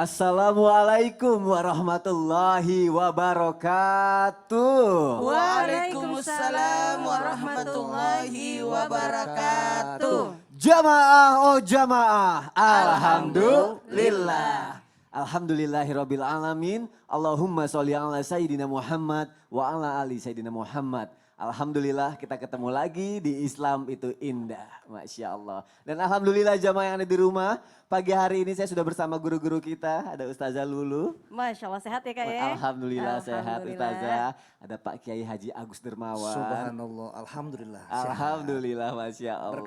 Assalamualaikum warahmatullahi wabarakatuh. Waalaikumsalam warahmatullahi wabarakatuh. Jamaah oh jamaah, alhamdulillah. Alhamdulillahirabbil alamin. Allahumma sholli ala sayyidina Muhammad wa ala ali sayyidina Muhammad. Alhamdulillah kita ketemu lagi di Islam itu indah, Masya Allah. Dan alhamdulillah jamaah yang ada di rumah, pagi hari ini saya sudah bersama guru-guru kita, ada Ustazah Lulu. Masya Allah sehat ya Kak ya? Alhamdulillah sehat Ustazah. Ada Pak Kiai Haji Agus Dermawan. Subhanallah, alhamdulillah. Alhamdulillah, Masya Allah.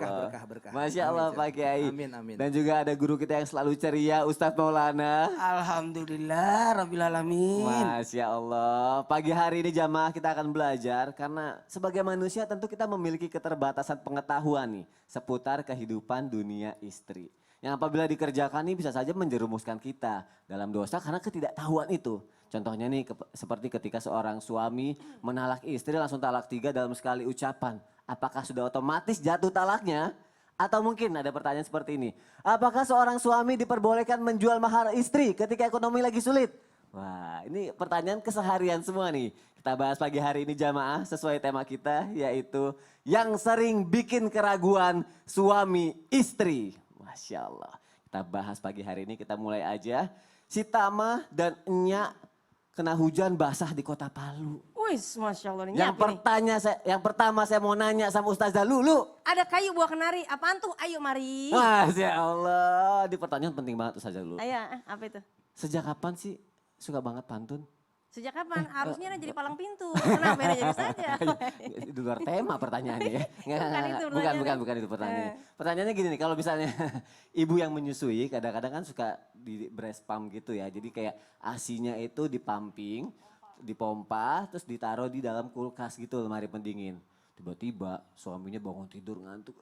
Berkah. Masya Allah Amin, Pak Kiai. Amin. Dan juga ada guru kita yang selalu ceria, Ustadz Maulana. Alhamdulillah Rabbil Alamin. Masya Allah. Pagi hari ini jamaah kita akan belajar karena sebagai manusia tentu kita memiliki keterbatasan pengetahuan nih seputar kehidupan dunia istri. Yang apabila dikerjakan nih bisa saja menjerumuskan kita dalam dosa karena ketidaktahuan itu. Contohnya nih seperti ketika seorang suami menalak istri langsung talak 3 dalam sekali ucapan. Apakah sudah otomatis jatuh talaknya? Atau mungkin ada pertanyaan seperti ini. Apakah seorang suami diperbolehkan menjual mahar istri ketika ekonomi lagi sulit? Wah, ini pertanyaan keseharian semua nih. Kita bahas pagi hari ini jamaah sesuai tema kita yaitu yang sering bikin keraguan suami istri. Masya Allah. Kita bahas pagi hari ini, kita mulai aja. Si Tama dan Enya kena hujan basah di kota Palu. Wis, Masya Allah. Yang pertama saya mau nanya sama Ustazah Lulu. Ada kayu buah kenari, apaan tuh? Ayo mari. Masya Allah, di pertanyaan penting banget Ustazah Lulu. Ayo, apa itu? Sejak kapan sih suka banget pantun? Sejak kapan? Harusnya jadi palang pintu. Kenapa ya jadi saja? Di luar tema pertanyaannya ya. Bukan itu pertanyaannya. Pertanyaannya gini nih, kalau misalnya ibu yang menyusui kadang-kadang kan suka di breast pump gitu ya. Jadi kayak ASI-nya itu dipumping, dipompa, terus ditaruh di dalam kulkas gitu lemari pendingin. Tiba-tiba suaminya bangun tidur ngantuk.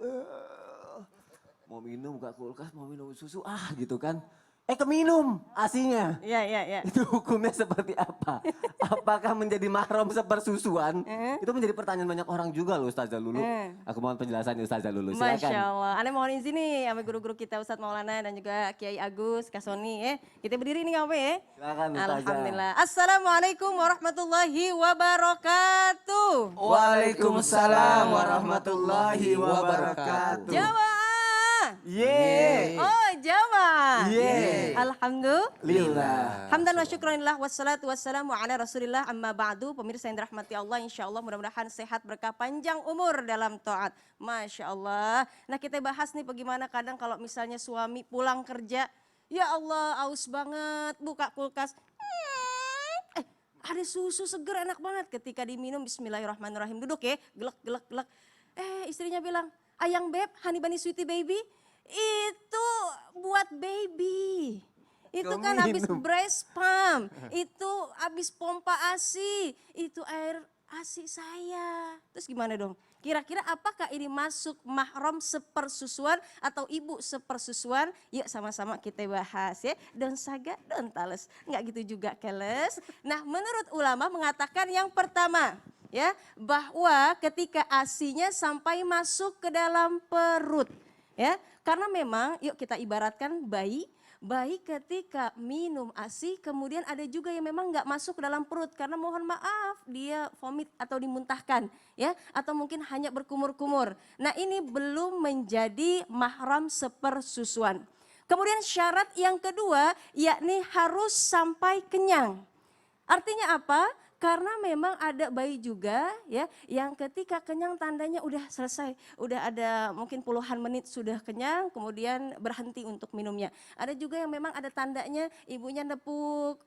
Mau minum buka kulkas, mau minum susu gitu kan. Keminum ASI-nya. Iya. Itu hukumnya seperti apa? Apakah menjadi mahram sepersusuan? Itu menjadi pertanyaan banyak orang juga loh Ustazah Lulu. Aku mohon penjelasannya Ustazah Lulu, silakan. Masya Allah. Ane mohon izin nih sama guru-guru kita Ustadz Maulana dan juga Kiai Agus, Kak Soni ya. Kita berdiri nih ngapain ya? Silakan Ustazah. Alhamdulillah. Assalamualaikum warahmatullahi wabarakatuh. Waalaikumsalam warahmatullahi wabarakatuh. Jawa. Yeay. Oh Jawa. Yeay. Alhamdulillah. Hamdan wa syukranillah wassalatu wassalamu ala rasulillah amma ba'du. Pemirsa yang dirahmati Allah insya Allah mudah-mudahan sehat berkah panjang umur dalam taat. Masya Allah. Nah kita bahas nih bagaimana kadang kalau misalnya suami pulang kerja. Ya Allah aus banget buka kulkas. Ada susu seger enak banget ketika diminum bismillahirrahmanirrahim. Duduk ya gelek. Istrinya bilang, ayang beb, honey bunny sweetie baby. Itu buat baby. Itu kan habis breast pump. Itu habis pompa ASI. Itu air ASI saya. Terus gimana dong? Kira-kira apakah ini masuk mahram sepersusuan atau ibu sepersusuan? Yuk sama-sama kita bahas ya. Don saga, don tales. Enggak gitu juga keles. Nah menurut ulama mengatakan yang pertama ya bahwa ketika ASI-nya sampai masuk ke dalam perut. Ya, karena memang yuk kita ibaratkan bayi ketika minum ASI kemudian ada juga yang memang nggak masuk ke dalam perut karena mohon maaf dia vomit atau dimuntahkan ya atau mungkin hanya berkumur-kumur. Nah ini belum menjadi mahram sepersusuan. Kemudian syarat yang kedua yakni harus sampai kenyang. Artinya apa? Karena memang ada bayi juga ya yang ketika kenyang tandanya udah selesai, udah ada mungkin puluhan menit sudah kenyang kemudian berhenti untuk minumnya. Ada juga yang memang ada tandanya ibunya nepuk,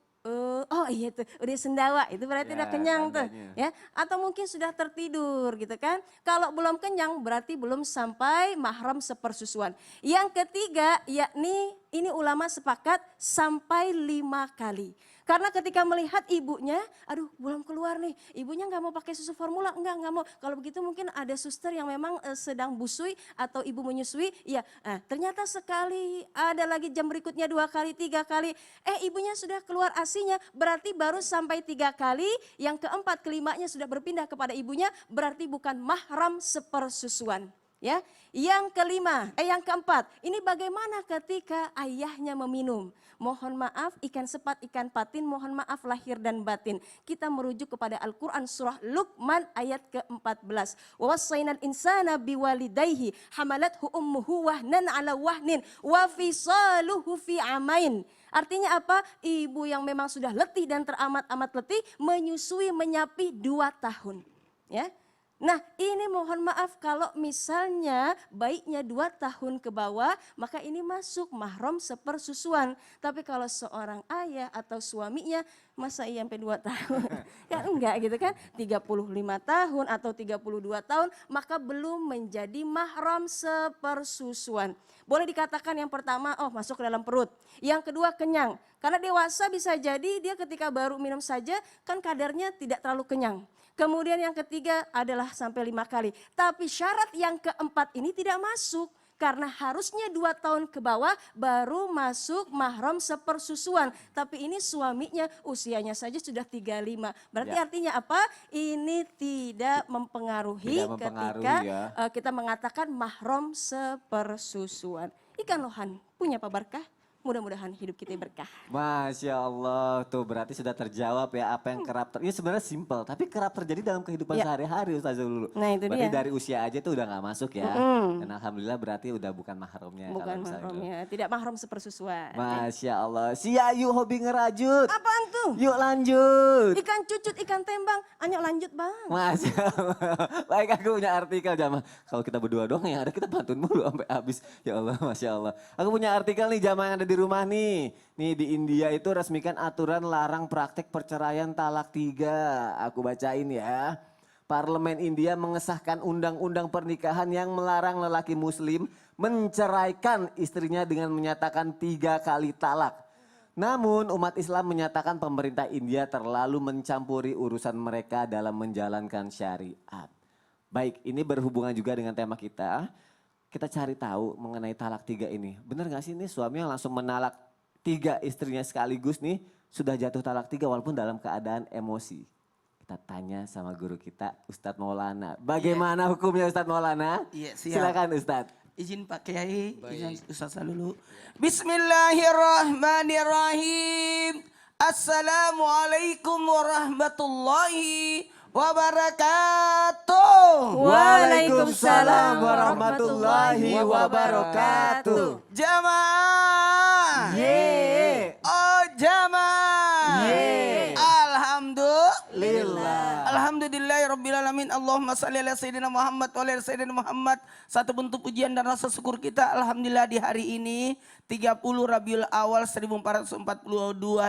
oh iya tuh udah sendawa itu berarti udah kenyang tandanya. Tuh ya. Atau mungkin sudah tertidur gitu kan. Kalau belum kenyang berarti belum sampai mahram sepersusuan. Yang ketiga yakni ini ulama sepakat sampai 5 kali. Karena ketika melihat ibunya, aduh belum keluar nih, ibunya nggak mau pakai susu formula, nggak mau. Kalau begitu mungkin ada suster yang memang sedang busui atau ibu menyusui, ya ternyata sekali, ada lagi jam berikutnya 2 kali, 3 kali, ibunya sudah keluar ASI-nya, berarti baru sampai 3 kali, yang keempat kelimanya sudah berpindah kepada ibunya, berarti bukan mahram sepersusuan. Ya, yang keempat, ini bagaimana ketika ayahnya meminum. Mohon maaf, ikan sepat, ikan patin, mohon maaf lahir dan batin. Kita merujuk kepada Al-Quran surah Luqman ayat ke-14. Wa wassaynal insana biwalidayhi hamalathu ummuhu wahnan ala wahnin wa fisaluhu fi amain. Artinya apa? Ibu yang memang sudah letih dan teramat-amat letih menyusui menyapi 2 tahun. Ya. Nah ini mohon maaf kalau misalnya bayinya 2 tahun ke bawah maka ini masuk mahram sepersusuan. Tapi kalau seorang ayah atau suaminya masa iya sampai 2 tahun? Ya enggak gitu kan, 35 tahun atau 32 tahun maka belum menjadi mahram sepersusuan. Boleh dikatakan yang pertama oh masuk ke dalam perut, yang kedua kenyang. Karena dewasa bisa jadi dia ketika baru minum saja kan kadarnya tidak terlalu kenyang. Kemudian yang ketiga adalah sampai 5 kali. Tapi syarat yang keempat ini tidak masuk. Karena harusnya 2 tahun ke bawah baru masuk mahram sepersusuan. Tapi ini suaminya usianya saja sudah 35. Berarti artinya apa? Ini tidak mempengaruhi, ketika kita mengatakan mahram sepersusuan. Ikan lohan punya Pak Barkah? Mudah-mudahan hidup kita berkah. Masya Allah, tuh berarti sudah terjawab ya apa yang kerap ini sebenarnya simpel, tapi kerap terjadi dalam kehidupan sehari-hari Ustazah Lulu. Nah itu berarti dia. dari usia aja tuh udah gak masuk ya. Dan alhamdulillah berarti udah bukan mahramnya. Bukan mahramnya, tidak mahram sepersusuan. Masya Allah, si Ayu hobi ngerajut. Apaan tuh? Yuk lanjut. Ikan cucut, ikan tembang, anyok lanjut bang. Masya Allah, baik aku punya artikel Jamaah. Kalau kita berdua doang yang ada kita pantun mulu sampai habis. Ya Allah, Masya Allah. Aku punya artikel nih Jamaah yang ada di rumah nih. Nih di India itu resmikan aturan larang praktek perceraian talak 3. Aku bacain ya. Parlemen India mengesahkan undang-undang pernikahan yang melarang lelaki muslim menceraikan istrinya dengan menyatakan 3 kali talak. Namun umat Islam menyatakan pemerintah India terlalu mencampuri urusan mereka dalam menjalankan syariat. Baik, ini berhubungan juga dengan tema kita. Kita cari tahu mengenai talak 3 ini. Benar gak sih ini suami yang langsung menalak 3 istrinya sekaligus nih sudah jatuh talak 3 walaupun dalam keadaan emosi. Kita tanya sama guru kita Ustadz Maulana. Bagaimana hukumnya Ustadz Maulana? Iya, siap. Silakan Ustadz. Izin Pak Kiai, izin Ustaz dulu. Bismillahirrahmanirrahim. Assalamualaikum warahmatullahi wabarakatuh. Waalaikumsalam warahmatullahi wabarakatuh. Jamaah. Ye. Oh jamaah. Ye. Alhamdulillah. Alhamdulillahirrabbilalamin. Allahumma salli ala Sayyidina Muhammad wa ala Sayyidina Muhammad. Satu bentuk pujian dan rasa syukur kita. Alhamdulillah di hari ini 30 Rabiul Awal 1442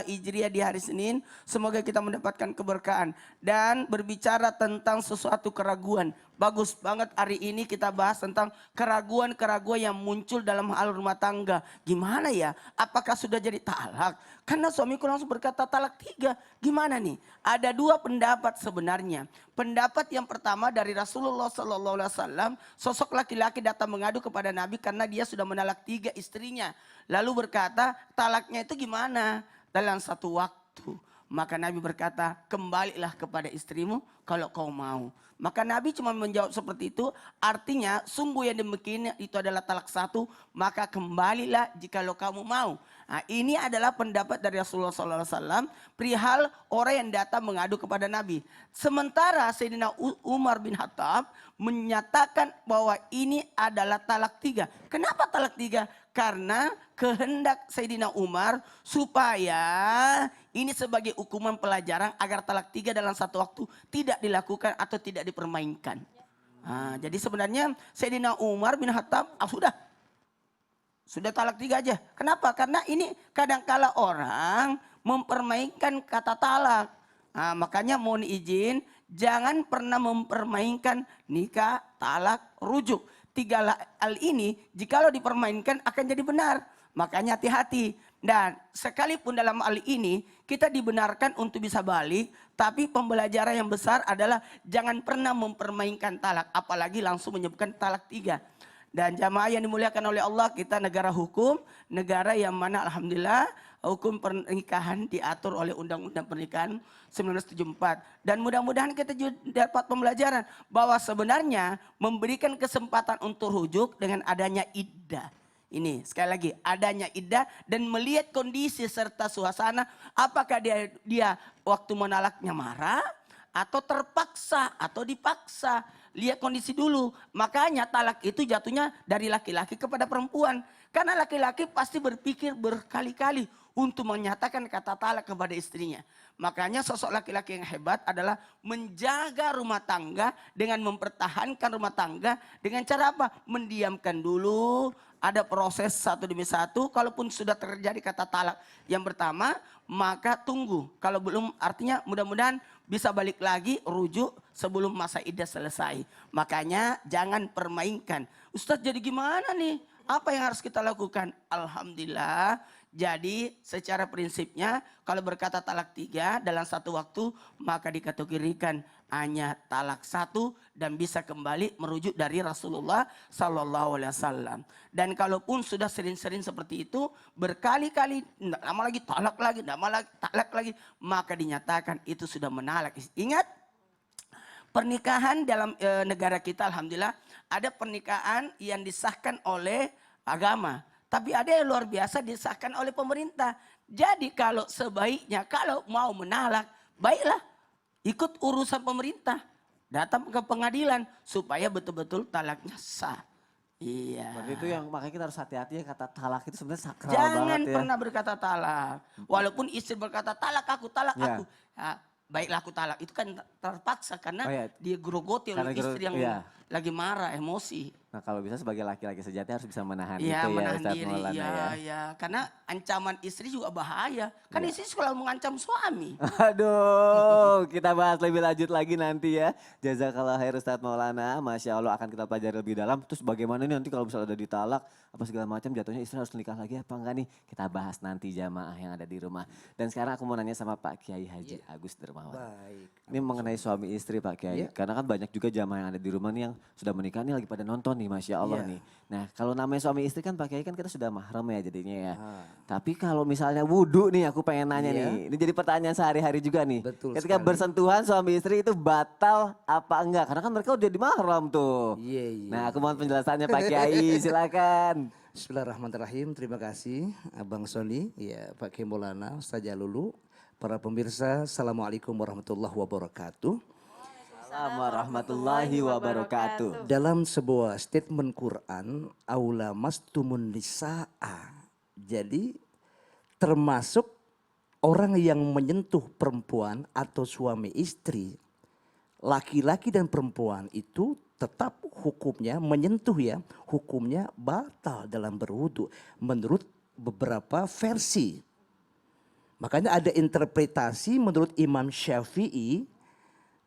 Hijriah di hari Senin. Semoga kita mendapatkan keberkahan. Dan berbicara tentang sesuatu keraguan. Bagus banget hari ini kita bahas tentang keraguan-keraguan yang muncul dalam hal rumah tangga. Gimana ya? Apakah sudah jadi talak? Karena suamiku langsung berkata talak 3. Gimana nih? Ada 2 pendapat sebenarnya. Pendapat yang pertama dari Rasulullah SAW. Sosok laki-laki datang mengadu kepada Nabi karena dia sudah menalak 3 istrinya. Lalu berkata talaknya itu gimana? Dalam satu waktu. Maka Nabi berkata kembalilah kepada istrimu kalau kau mau. Maka Nabi cuma menjawab seperti itu. Artinya sungguh yang demikian itu adalah talak 1. Maka kembalilah jikalau kamu mau. Nah, ini adalah pendapat dari Rasulullah SAW. Perihal orang yang datang mengadu kepada Nabi. Sementara Sayyidina Umar bin Khattab menyatakan bahwa ini adalah talak 3. Kenapa talak 3? Karena kehendak Sayyidina Umar supaya ini sebagai hukuman pelajaran agar talak 3 dalam satu waktu tidak dilakukan atau tidak dipermainkan. Nah, jadi sebenarnya Sayyidina Umar bin Khattab sudah talak 3 aja. Kenapa? Karena ini kadangkala orang mempermainkan kata talak. Nah, makanya mohon izin jangan pernah mempermainkan nikah, talak, rujuk. 3 hal ini jikalau dipermainkan akan jadi benar. Makanya hati-hati. Dan sekalipun dalam hal ini kita dibenarkan untuk bisa balik. Tapi pembelajaran yang besar adalah jangan pernah mempermainkan talak. Apalagi langsung menyebutkan talak 3. Dan jamaah yang dimuliakan oleh Allah, kita negara hukum, negara yang mana alhamdulillah hukum pernikahan diatur oleh Undang-Undang Pernikahan 1974. Dan mudah-mudahan kita juga dapat pembelajaran bahwa sebenarnya memberikan kesempatan untuk rujuk dengan adanya iddah. Ini sekali lagi adanya iddah dan melihat kondisi serta suasana, apakah dia waktu menalaknya marah atau terpaksa atau dipaksa. Lihat kondisi dulu. Makanya talak itu jatuhnya dari laki-laki kepada perempuan. Karena laki-laki pasti berpikir berkali-kali untuk menyatakan kata talak kepada istrinya. Makanya sosok laki-laki yang hebat adalah menjaga rumah tangga dengan mempertahankan rumah tangga dengan cara apa? Mendiamkan dulu, ada proses satu demi satu. Kalaupun sudah terjadi kata talak yang pertama, maka tunggu. Kalau belum, artinya mudah-mudahan bisa balik lagi rujuk sebelum masa iddah selesai. Makanya jangan permainkan. Ustadz jadi gimana nih? Apa yang harus kita lakukan? Alhamdulillah. Jadi secara prinsipnya kalau berkata talak 3 dalam satu waktu maka dikategorikan hanya talak 1 dan bisa kembali merujuk dari Rasulullah Sallallahu Alaihi Wasallam. Dan kalaupun sudah sering-sering seperti itu berkali-kali, tidak lama lagi talak lagi, tidak lama lagi talak lagi, maka dinyatakan itu sudah menalak. Ingat, pernikahan dalam negara kita alhamdulillah ada pernikahan yang disahkan oleh agama. Tapi ada yang luar biasa disahkan oleh pemerintah. Jadi kalau sebaiknya kalau mau menalak, baiklah ikut urusan pemerintah. Datang ke pengadilan supaya betul-betul talaknya sah. Iya. Berarti itu yang makanya kita harus hati-hati ya, kata talak itu sebenarnya sakral Jangan banget ya. pernah berkata talak. Walaupun istri berkata talak aku, talak Ya. aku. Ya, baiklah aku talak. Itu kan terpaksa karena Oh ya. dia grogoti Karena oleh istri yang iya. lagi marah, emosi. Nah kalau bisa sebagai laki-laki sejati harus bisa menahan Iya, itu ya menahan Ustadz diri. Maulana Iya, ya. iya. Karena ancaman istri juga bahaya. Kan Iya. istri selalu mengancam suami. Aduh, kita bahas lebih lanjut lagi nanti ya. Jazakallah khair Ustadz Maulana. Masya Allah akan kita pelajari lebih dalam. Terus bagaimana nih nanti kalau misalnya udah ditalak, apa segala macam jatuhnya istri harus nikah lagi apa enggak nih? Kita bahas nanti jamaah yang ada di rumah. Dan sekarang aku mau nanya sama Pak Kiai Haji Agus Dermawan. Baik. Ini mengenai suami istri Pak Kiai. Iya. Karena kan banyak juga jamaah yang ada di rumah nih yang sudah menikah nih lagi pada nonton nih Masya Allah Iya. nih. Nah kalau namanya suami istri kan Pak Kiai kan kita sudah mahram ya jadinya ya. Ah. Tapi kalau misalnya wudhu nih aku pengen nanya Iya. nih. Ini jadi pertanyaan sehari-hari juga nih. Betul Ketika sekali. bersentuhan suami istri itu batal apa enggak? Karena kan mereka udah di mahram tuh. Iya, iya. Nah aku mohon penjelasannya Pak Kiai silakan. Bismillahirrahmanirrahim. Terima kasih Abang Sony, ya Pak Kiai Maulana, Ustaz Jalulu, para pemirsa. Assalamualaikum warahmatullahi wabarakatuh. Assalamualaikum warahmatullahi wabarakatuh. Dalam sebuah statement Quran, aula mastumun nisaa. Jadi termasuk orang yang menyentuh perempuan atau suami istri, laki-laki dan perempuan itu tetap hukumnya menyentuh ya, hukumnya batal dalam berwudu menurut beberapa versi. Makanya ada interpretasi menurut Imam Syafi'i,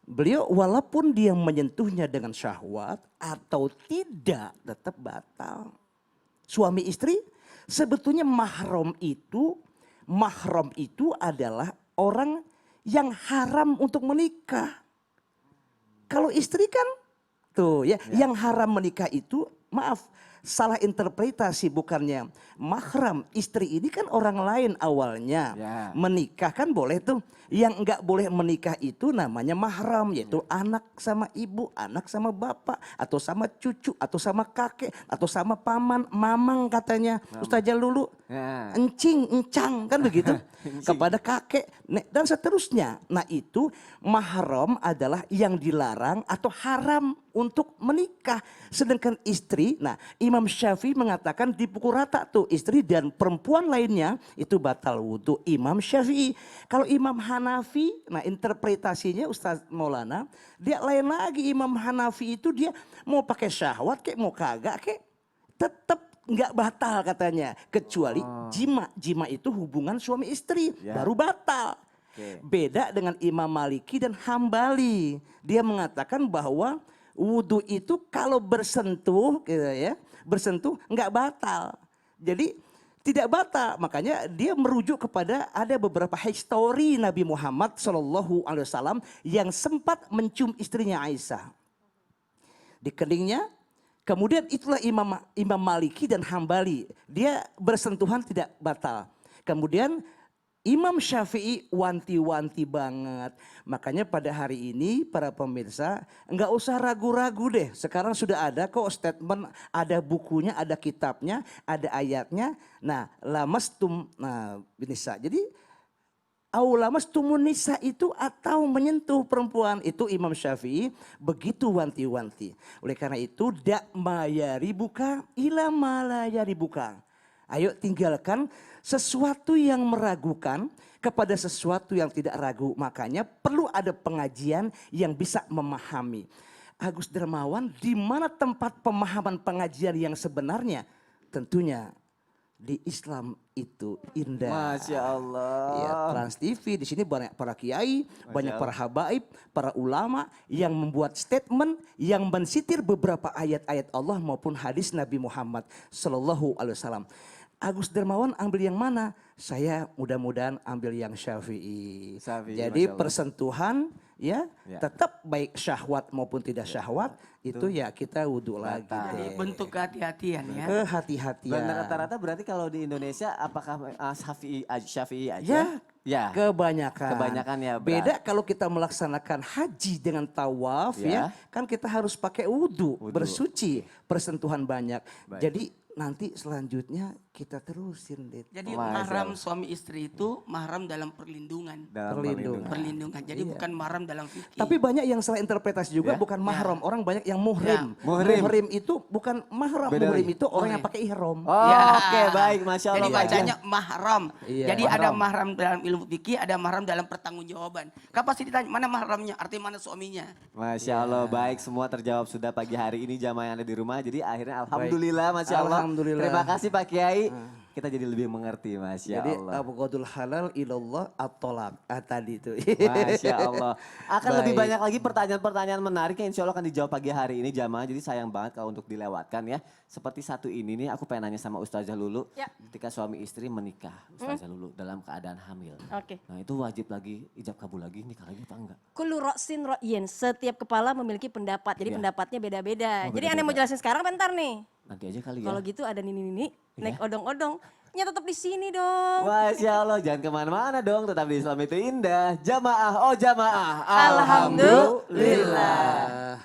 beliau walaupun dia menyentuhnya dengan syahwat atau tidak tetap batal. Suami istri sebetulnya mahram itu adalah orang yang haram untuk menikah. Kalau istri kan tuh ya, yang haram menikah itu maaf salah interpretasi, bukannya mahram. Istri ini kan orang lain awalnya. Ya. Menikah kan boleh tuh. Yang enggak boleh menikah itu namanya mahram, yaitu anak sama ibu, anak sama bapak, atau sama cucu, atau sama kakek, atau sama paman, mamang katanya. Ustazah Lulu, Ya. encing, encang kan begitu. Encing. Kepada kakek dan seterusnya. Nah itu mahram adalah yang dilarang atau haram untuk menikah. Sedangkan istri, nah Imam Syafi'i mengatakan dipukul rata tuh istri dan perempuan lainnya itu batal wudhu. Imam Syafi'i. Kalau Imam Hanafi, nah interpretasinya Ustaz Maulana, dia lain lagi. Imam Hanafi itu dia mau pakai syahwat kayak mau kagak kayak tetap nggak batal katanya. Kecuali jima. Jima itu hubungan suami istri Ya. baru batal. Oke. Beda dengan Imam Maliki dan Hambali. Dia mengatakan bahwa wudhu itu kalau bersentuh gitu ya, bersentuh nggak batal. Jadi tidak batal, makanya dia merujuk kepada ada beberapa histori Nabi Muhammad SAW yang sempat mencium istrinya Aisyah. Di keningnya Kemudian itulah Imam Maliki dan Hambali. Dia bersentuhan tidak batal. Kemudian Imam Syafi'i wanti-wanti banget. Makanya pada hari ini para pemirsa nggak usah ragu-ragu deh. Sekarang sudah ada kok statement, ada bukunya, ada kitabnya, ada ayatnya. Nah, lamastum, nah bisa. Jadi aulamas tumun nisa itu atau menyentuh perempuan itu Imam Syafi'i begitu wanti-wanti. Oleh karena itu dak mayaribuka ila malayaribuka. Ayo tinggalkan sesuatu yang meragukan kepada sesuatu yang tidak ragu. Makanya perlu ada pengajian yang bisa memahami. Agus Dermawan, di mana tempat pemahaman pengajian yang sebenarnya? Tentunya di Islam itu indah. Masya Allah. Ya, Trans TV di sini banyak para kiai, banyak para habaib, para ulama yang membuat statement yang mensitir beberapa ayat-ayat Allah maupun hadis Nabi Muhammad Sallallahu Alaihi Wasallam. Agus Dermawan ambil yang mana? Saya mudah-mudahan ambil yang Syafi'i. Jadi Masya Allah. persentuhan ya, Ya. tetap baik syahwat maupun tidak syahwat itu ya kita wudhu lagi Batal. deh. Bentuk kehati-hatian ya. Kehati-hatian. Dan rata-rata berarti kalau di Indonesia apakah Syafi'i aja? Ya, Ya. kebanyakan. Kebanyakan ya, Bra. Beda kalau kita melaksanakan haji dengan tawaf Ya. ya, kan kita harus pakai wudhu, Wudhu. bersuci, persentuhan banyak. Baik. Jadi nanti selanjutnya kita terusin deh. Jadi Masya mahram Allah. suami istri itu mahram dalam perlindungan. Dalam Perlindungan. Perlindungan. Jadi bukan mahram dalam fikih. Tapi banyak yang salah interpretasi juga Ya. bukan mahram. Orang banyak yang muhrim. Ya, muhrim. itu bukan mahram. Beda Muhrim lagi. itu orang yang Muhrim. pakai ihram. Oh, Ya. oke, baik, Masya Allah. Jadi Pak bacanya mahram. Iya. Jadi ada Mahram. mahram dalam ilmu fikih, ada mahram dalam pertanggungjawaban. Kan pasti ditanya mana mahramnya, artinya mana suaminya. Masya Allah, baik semua terjawab sudah pagi hari ini jamaah yang ada di rumah. Jadi akhirnya Alhamdulillah, Masya Allah. Alhamdulillah. Terima kasih Pak Kiai. Kita jadi lebih mengerti, Masya Jadi Allah. abghadul halal ilallah at-tolak. Tadi itu. Masya Allah. Akan lebih Baik. banyak lagi pertanyaan-pertanyaan menarik yang insya Allah akan dijawab pagi hari ini jamaah. Jadi sayang banget kalau untuk dilewatkan ya. Seperti satu ini nih aku pengen nanya sama Ustazah Lulu. Ya. Ketika suami istri menikah, Ustazah Lulu dalam keadaan hamil. Oke. Nah itu wajib lagi, ijab kabul lagi, nikah lagi apa enggak? Kullu ra'sin ra'yin. Setiap kepala memiliki pendapat. Jadi Iya. pendapatnya beda-beda. Oh, Jadi beda-beda. aneh mau jelasin sekarang bentar nih. Nanti aja kali ya. Kalau gitu ada nini-nini, Iya. naik odong-odong. Ya tetap di sini dong. Masya Allah, jangan kemana-mana dong. Tetap di Islam itu indah. Jamaah, oh jamaah. Alhamdulillah.